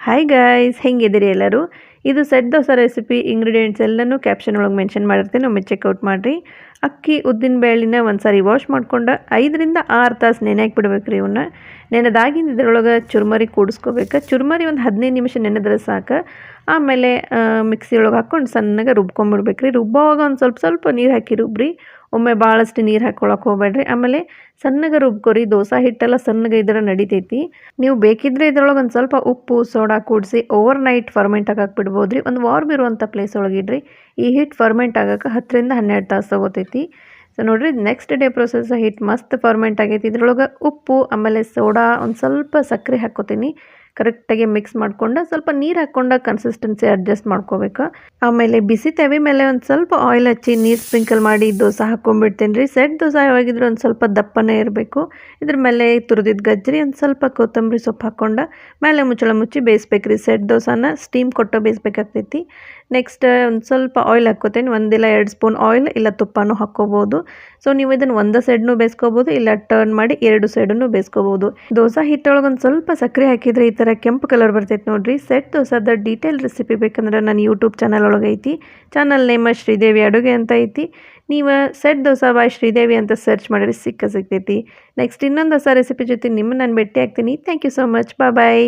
Hi guys, ಹೆಂಗಿದ್ದೀರಿ ಎಲ್ಲರೂ? ಇದು set dosa recipe. Ingredients ಎಲ್ಲನೂ ಕ್ಯಾಪ್ಷನ್ ಒಳಗೆ ಮೆನ್ಷನ್ ಮಾಡಿರ್ತೀನಿ, ಒಮ್ಮೆ ಚೆಕ್ಔಟ್ ಮಾಡಿರಿ. ಅಕ್ಕಿ ಉದ್ದಿನ ಬೇಳೆನ ಒಂದು ಸಾರಿ ವಾಶ್ ಮಾಡ್ಕೊಂಡು 5ರಿಂದ 6 ತಾಸು ನೆನೆಯಾಗಿ ಬಿಡ್ಬೇಕು ರೀ. ಇವನ್ನ ನೆನೆದಾಗಿಂದ ಇದ್ರೊಳಗೆ ಚುರ್ಮರಿ ಕೂಡಿಸ್ಕೋಬೇಕು. ಚುರ್ಮರಿ ಒಂದು 15 ನಿಮಿಷ ನೆನೆದ್ರೆ ಸಾಕು. ಆಮೇಲೆ ಮಿಕ್ಸಿ ಒಳಗೆ ಹಾಕ್ಕೊಂಡು ಸಣ್ಣಗೆ ರುಬ್ಕೊಂಬಿಡ್ಬೇಕು ರೀ. ರುಬ್ಬೋವಾಗ ಒಂದು ಸ್ವಲ್ಪ ನೀರು ಹಾಕಿ ರುಬ್ಬ್ರಿ. ಒಮ್ಮೆ ಭಾಳಷ್ಟು ನೀರು ಹಾಕ್ಕೊಳಕ್ಕೆ ಹೋಗ್ಬೇಡ್ರಿ. ಆಮೇಲೆ ಸಣ್ಣಗೆ ರುಬ್ಕೊರಿ. ದೋಸೆ ಹಿಟ್ಟೆಲ್ಲ ಸಣ್ಣಗೆ ಇದ್ರೆ ನಡಿತೈತಿ. ನೀವು ಬೇಕಿದ್ರೆ ಇದ್ರೊಳಗೆ ಒಂದು ಸ್ವಲ್ಪ ಉಪ್ಪು ಸೋಡಾ ಕೂಡಿಸಿ ಓವರ್ ನೈಟ್ ಫರ್ಮೆಂಟ್ ಆಗಕ್ಕೆ ಬಿಡ್ಬೋದು ರೀ. ಒಂದು ವಾರ್ಮ್ ಇರುವಂಥ ಪ್ಲೇಸ್ ಒಳಗಿಡ್ರಿ. ಈ ಹಿಟ್ಟು ಫರ್ಮೆಂಟ್ ಆಗಕ್ಕೆ 10ರಿಂದ 12 ತಾಸು ತೊಗೋತೈತಿ. ಸೊ ನೋಡಿರಿ, ನೆಕ್ಸ್ಟ್ ಡೇ ಪ್ರೊಸೆಸ್ ಹಿಟ್ಟು ಮಸ್ತ್ ಫರ್ಮೆಂಟ್ ಆಗೈತಿ. ಇದ್ರೊಳಗೆ ಉಪ್ಪು ಆಮೇಲೆ ಸೋಡಾ ಒಂದು ಸ್ವಲ್ಪ ಸಕ್ಕರೆ ಹಾಕ್ಕೋತೀನಿ. ಕರೆಕ್ಟಾಗಿ ಮಿಕ್ಸ್ ಮಾಡ್ಕೊಂಡು ಸ್ವಲ್ಪ ನೀರು ಹಾಕ್ಕೊಂಡು ಕನ್ಸಿಸ್ಟೆನ್ಸಿ ಅಡ್ಜಸ್ಟ್ ಮಾಡ್ಕೋಬೇಕು. ಆಮೇಲೆ ಬಿಸಿ ತವಿ ಮೇಲೆ ಒಂದು ಸ್ವಲ್ಪ ಆಯಿಲ್ ಹಚ್ಚಿ ನೀರು ಸ್ಪ್ರಿಂಕಲ್ ಮಾಡಿ ದೋಸೆ ಹಾಕ್ಕೊಂಡ್ಬಿಡ್ತೀನಿ ರೀ. ಸೆಟ್ ದೋಸೆ ಯಾವಾಗಿದ್ರೆ ಒಂದು ಸ್ವಲ್ಪ ದಪ್ಪನೇ ಇರಬೇಕು. ಇದ್ರ ಮೇಲೆ ತುರಿದಿದ್ದ ಗಜ್ಜರಿ, ಒಂದು ಸ್ವಲ್ಪ ಕೊತ್ತಂಬರಿ ಸೊಪ್ಪು ಹಾಕ್ಕೊಂಡು ಮೇಲೆ ಮುಚ್ಚಳ ಮುಚ್ಚಿ ಬೇಯಿಸ್ಬೇಕು ರೀ. ಸೆಟ್ ದೋಸೆನ ಸ್ಟೀಮ್ ಕೊಟ್ಟು ಬೇಯಿಸ್ಬೇಕಾಗ್ತೈತಿ. ನೆಕ್ಸ್ಟ್ ಒಂದು ಸ್ವಲ್ಪ ಆಯಿಲ್ ಹಾಕ್ಕೋತೀನಿ. 1 ಇಲ್ಲ 2 ಸ್ಪೂನ್ ಆಯಿಲ್ ಇಲ್ಲ ತುಪ್ಪನೂ ಹಾಕ್ಕೋಬೋದು. ಸೊ ನೀವು ಇದನ್ನು ಒಂದು ಸೈಡ್ನೂ ಬೇಯಿಸ್ಕೋಬೋದು, ಇಲ್ಲ ಟರ್ನ್ ಮಾಡಿ 2 ಸೈಡನ್ನು ಬೇಯಿಸ್ಕೋಬೋದು. ದೋಸೆ ಹಿಟ್ಟೊಳಗೆ ಒಂದು ಸ್ವಲ್ಪ ಸಕ್ಕರೆ ಹಾಕಿದರೆ ಈ ಥರ ಕೆಂಪು ಕಲರ್ ಬರ್ತೈತೆ ನೋಡಿರಿ. ಸೆಟ್ ದೋಸೆದ ಡೀಟೇಲ್ ರೆಸಿಪಿ ಬೇಕಂದ್ರೆ ನನ್ನ ಯೂಟ್ಯೂಬ್ ಚಾನಲ್ ಒಳಗೆ ಐತಿ. ಚಾನಲ್ ನೇಮ ಶ್ರೀದೇವಿ ಅಡುಗೆ ಅಂತ ಐತಿ. ನೀವು ಸೆಟ್ ದೋಸೆ ಬಾಯ್ ಶ್ರೀದೇವಿ ಅಂತ ಸರ್ಚ್ ಮಾಡಿದ್ರೆ ಸಿಗ್ತೈತಿ. ನೆಕ್ಸ್ಟ್ ಇನ್ನೊಂದು ಹೊಸ ರೆಸಿಪಿ ಜೊತೆ ನಿಮ್ಮನ್ನು ನಾನು ಭೇಟಿ ಆಗ್ತೀನಿ. Thank you so much. Bye.